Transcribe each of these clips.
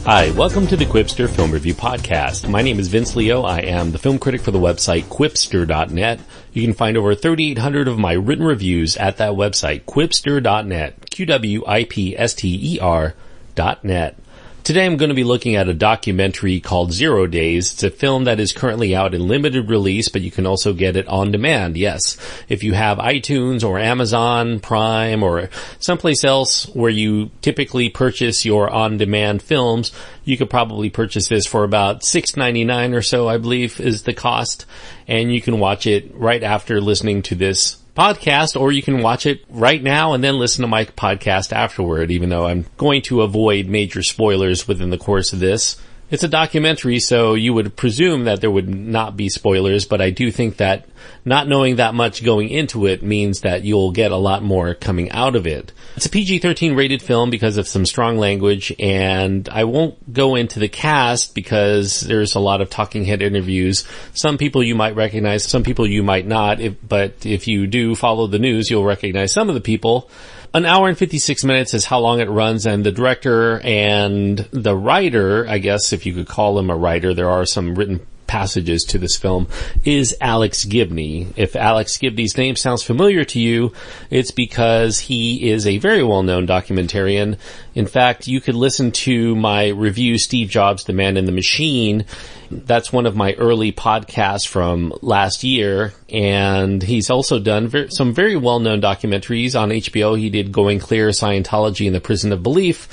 Hi, welcome to the Quipster Film Review Podcast. My name is Vince Leo. I am the film critic for the website Quipster.net. You can find over 3,800 of my written reviews at that website, Quipster.net, Quipster.net. Today I'm going to be looking at a documentary called 0 Days. It's a film that is currently out in limited release, but you can also get it on demand. Yes, if you have iTunes or Amazon Prime or someplace else where you typically purchase your on-demand films, you could probably purchase this for about $6.99 or so, I believe, is the cost. And you can watch it right after listening to this podcast, or you can watch it right now and then listen to my podcast afterward, even though I'm going to avoid major spoilers within the course of this. It's a documentary, so you would presume that there would not be spoilers, but I do think that not knowing that much going into it means that you'll get a lot more coming out of it. It's a PG-13 rated film because of some strong language, and I won't go into the cast because there's a lot of talking head interviews. Some people you might recognize, some people you might not, but if you do follow the news, you'll recognize some of the people. An hour and 56 minutes is how long it runs, and the director and the writer, I guess if you could call him a writer, there are some written passages to this film, is Alex Gibney. If Alex Gibney's name sounds familiar to you, it's because he is a very well-known documentarian. In fact, you could listen to my review, Steve Jobs, The Man in the Machine. That's one of my early podcasts from last year, and he's also done some very well-known documentaries on HBO. He did Going Clear, Scientology, and the Prison of Belief,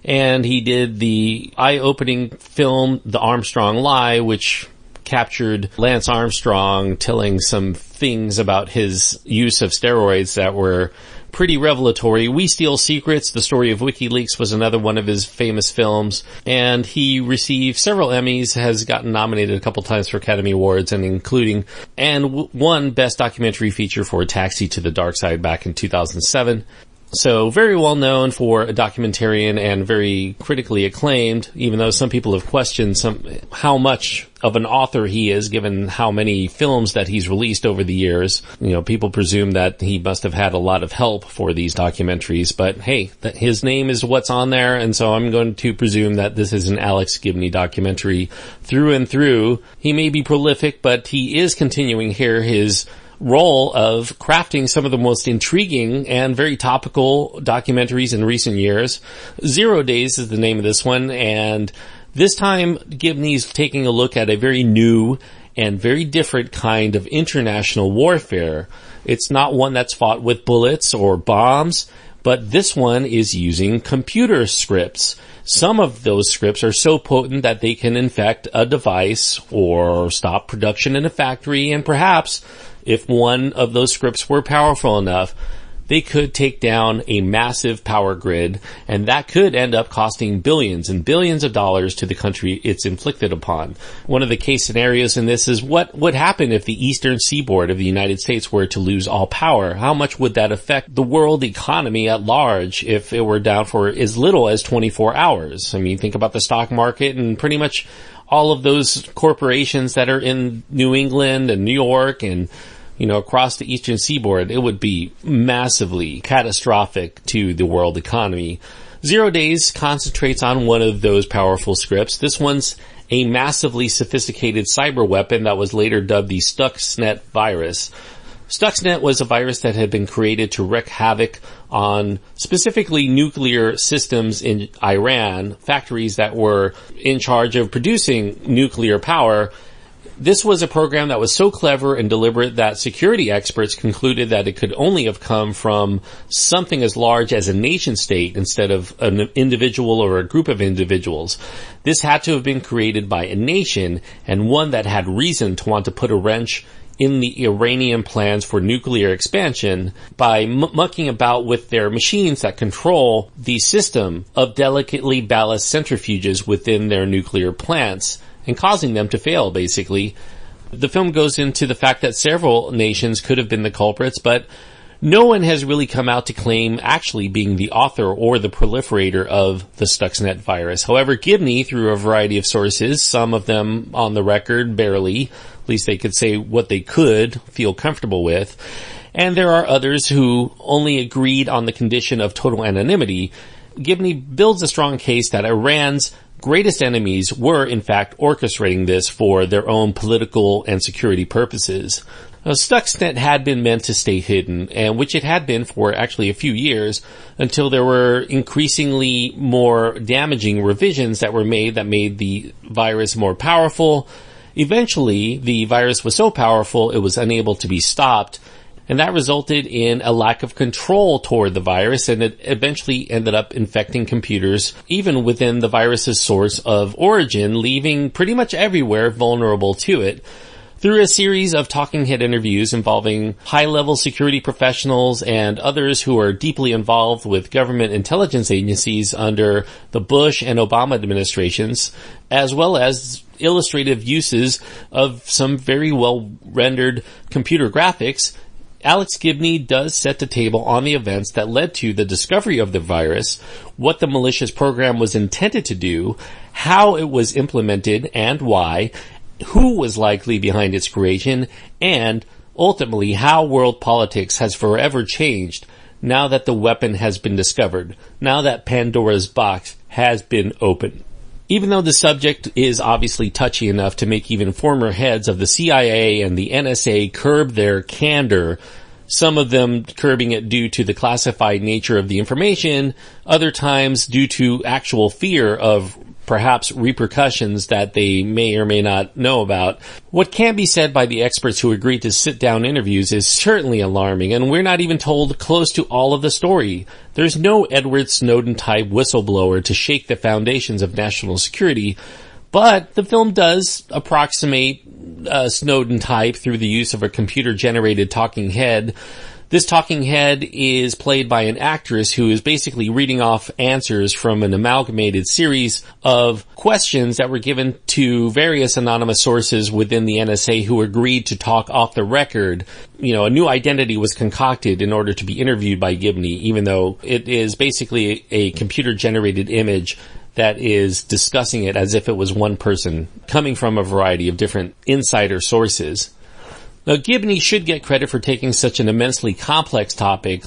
and he did the eye-opening film, The Armstrong Lie, which captured Lance Armstrong telling some things about his use of steroids that were pretty revelatory. We Steal Secrets, the story of WikiLeaks, was another one of his famous films, and he received several Emmys, has gotten nominated a couple times for Academy Awards, and won Best Documentary Feature for Taxi to the Dark Side back in 2007. So very well known for a documentarian and very critically acclaimed, even though some people have questioned how much of an author he is given how many films that he's released over the years. You know, people presume that he must have had a lot of help for these documentaries, but hey, his name is what's on there, and so I'm going to presume that this is an Alex Gibney documentary through and through. He may be prolific, but he is continuing here his role of crafting some of the most intriguing and very topical documentaries in recent years. 0 Days is the name of this one, and this time Gibney's taking a look at a very new and very different kind of international warfare. It's not one that's fought with bullets or bombs, but this one is using computer scripts. Some of those scripts are so potent that they can infect a device or stop production in a factory, and perhaps if one of those scripts were powerful enough, they could take down a massive power grid, and that could end up costing billions and billions of dollars to the country it's inflicted upon. One of the case scenarios in this is what would happen if the eastern seaboard of the United States were to lose all power? How much would that affect the world economy at large if it were down for as little as 24 hours? I mean, think about the stock market and pretty much all of those corporations that are in New England and New York and across the eastern seaboard. It would be massively catastrophic to the world economy. 0 Days concentrates on one of those powerful scripts. This one's a massively sophisticated cyber weapon that was later dubbed the Stuxnet virus. Stuxnet was a virus that had been created to wreak havoc on specifically nuclear systems in Iran, factories that were in charge of producing nuclear power. This was a program that was so clever and deliberate that security experts concluded that it could only have come from something as large as a nation state instead of an individual or a group of individuals. This had to have been created by a nation, and one that had reason to want to put a wrench in the Iranian plans for nuclear expansion by mucking about with their machines that control the system of delicately balanced centrifuges within their nuclear plants, and causing them to fail, basically. The film goes into the fact that several nations could have been the culprits, but no one has really come out to claim actually being the author or the proliferator of the Stuxnet virus. However, Gibney, through a variety of sources, some of them on the record barely, at least they could say what they could feel comfortable with, and there are others who only agreed on the condition of total anonymity. Gibney builds a strong case that Iran's greatest enemies were, in fact, orchestrating this for their own political and security purposes. Now, Stuxnet had been meant to stay hidden, and which it had been for actually a few years, until there were increasingly more damaging revisions that were made that made the virus more powerful. Eventually, the virus was so powerful it was unable to be stopped, and that resulted in a lack of control toward the virus, and it eventually ended up infecting computers, even within the virus's source of origin, leaving pretty much everywhere vulnerable to it. Through a series of talking head interviews involving high-level security professionals and others who are deeply involved with government intelligence agencies under the Bush and Obama administrations, as well as illustrative uses of some very well-rendered computer graphics, Alex Gibney does set the table on the events that led to the discovery of the virus, what the malicious program was intended to do, how it was implemented and why, who was likely behind its creation, and ultimately how world politics has forever changed now that the weapon has been discovered, now that Pandora's box has been opened. Even though the subject is obviously touchy enough to make even former heads of the CIA and the NSA curb their candor, some of them curbing it due to the classified nature of the information, other times due to actual fear of perhaps repercussions that they may or may not know about. What can be said by the experts who agreed to sit-down interviews is certainly alarming, and we're not even told close to all of the story. There's no Edward Snowden-type whistleblower to shake the foundations of national security, but the film does approximate Snowden type through the use of a computer-generated talking head. This talking head is played by an actress who is basically reading off answers from an amalgamated series of questions that were given to various anonymous sources within the NSA who agreed to talk off the record. A new identity was concocted in order to be interviewed by Gibney, even though it is basically a computer-generated image that is discussing it as if it was one person, coming from a variety of different insider sources. Now, Gibney should get credit for taking such an immensely complex topic.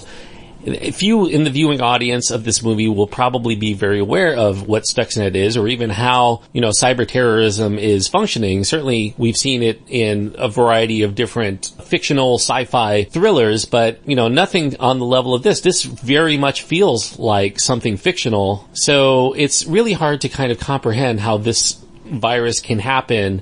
Few in the viewing audience of this movie will probably be very aware of what Stuxnet is, or even how, cyber terrorism is functioning. Certainly, we've seen it in a variety of different fictional sci-fi thrillers, but, nothing on the level of this. This very much feels like something fictional. So it's really hard to kind of comprehend how this virus can happen.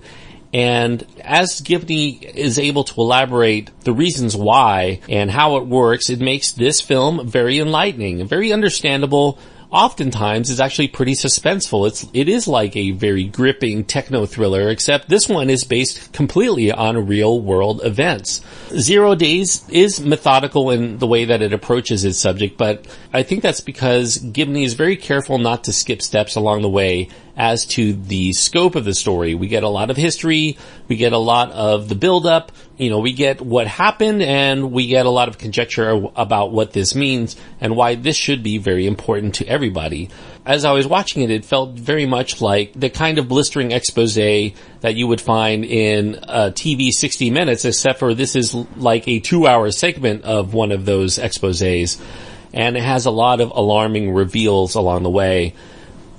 And as Gibney is able to elaborate the reasons why and how it works, it makes this film very enlightening, very understandable. Oftentimes is actually pretty suspenseful. It is like a very gripping techno thriller, except this one is based completely on real world events. 0 Days is methodical in the way that it approaches its subject, but I think that's because Gibney is very careful not to skip steps along the way as to the scope of the story. We get a lot of history, we get a lot of the build-up, we get what happened, and we get a lot of conjecture about what this means and why this should be very important to everybody. As I was watching it, it felt very much like the kind of blistering expose that you would find in a TV 60 Minutes, except for this is like a 2-hour segment of one of those exposés, and it has a lot of alarming reveals along the way.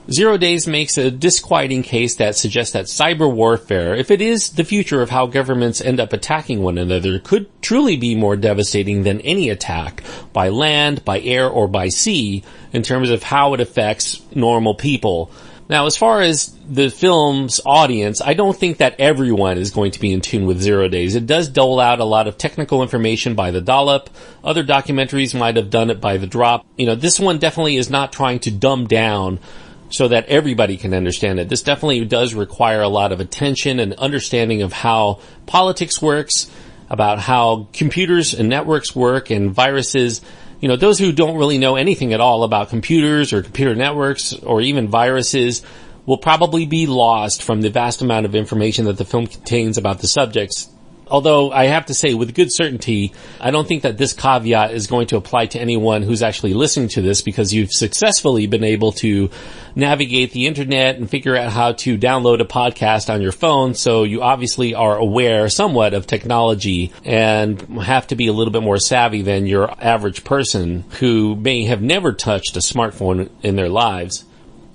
0 Days makes a disquieting case that suggests that cyber warfare, if it is the future of how governments end up attacking one another, could truly be more devastating than any attack by land, by air, or by sea in terms of how it affects normal people. Now, as far as the film's audience, I don't think that everyone is going to be in tune with 0 Days. It does dole out a lot of technical information by the dollop. Other documentaries might have done it by the drop. This one definitely is not trying to dumb down so that everybody can understand it. This definitely does require a lot of attention and understanding of how politics works, about how computers and networks work and viruses. Those who don't really know anything at all about computers or computer networks or even viruses will probably be lost from the vast amount of information that the film contains about the subjects. Although I have to say, with good certainty, I don't think that this caveat is going to apply to anyone who's actually listening to this, because you've successfully been able to navigate the internet and figure out how to download a podcast on your phone, so you obviously are aware somewhat of technology and have to be a little bit more savvy than your average person who may have never touched a smartphone in their lives.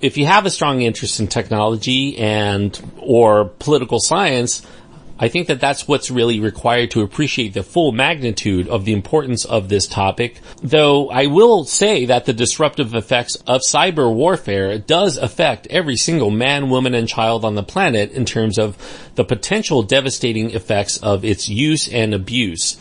If you have a strong interest in technology or political science, I think that that's what's really required to appreciate the full magnitude of the importance of this topic. Though I will say that the disruptive effects of cyber warfare does affect every single man, woman, and child on the planet in terms of the potential devastating effects of its use and abuse.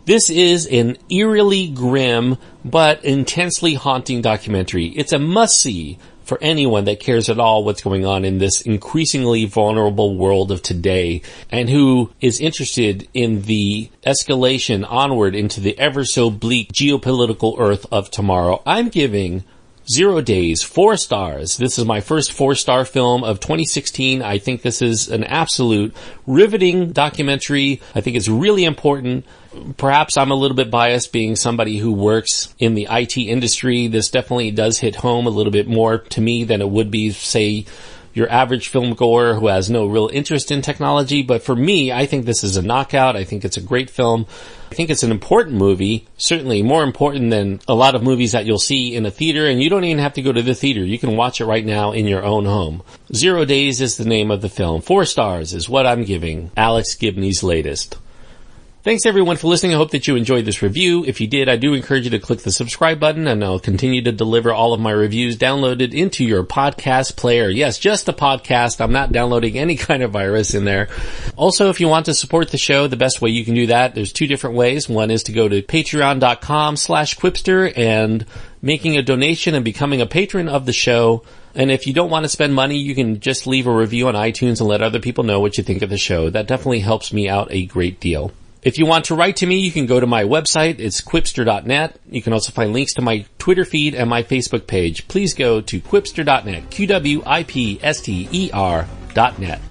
This is an eerily grim but intensely haunting documentary. It's a must-see for anyone that cares at all what's going on in this increasingly vulnerable world of today, and who is interested in the escalation onward into the ever so bleak geopolitical earth of tomorrow. I'm giving 0 Days 4 stars. This is my first 4-star film of 2016. I think this is an absolute riveting documentary. I think it's really important. Perhaps I'm a little bit biased being somebody who works in the IT industry. This definitely does hit home a little bit more to me than it would be, say, your average film goer who has no real interest in technology. But for me, I think this is a knockout. I think it's a great film. I think it's an important movie, certainly more important than a lot of movies that you'll see in a theater, and you don't even have to go to the theater. You can watch it right now in your own home. 0 Days is the name of the film. 4 stars is what I'm giving Alex Gibney's latest. Thanks everyone for listening. I hope that you enjoyed this review. If you did, I do encourage you to click the subscribe button, and I'll continue to deliver all of my reviews downloaded into your podcast player. Yes, just a podcast. I'm not downloading any kind of virus in there. Also, if you want to support the show, the best way you can do that, there's 2 different ways. One is to go to patreon.com/Quipster and making a donation and becoming a patron of the show. And if you don't want to spend money, you can just leave a review on iTunes and let other people know what you think of the show. That definitely helps me out a great deal. If you want to write to me, you can go to my website. It's quipster.net. You can also find links to my Twitter feed and my Facebook page. Please go to quipster.net, QWIPSTER.net.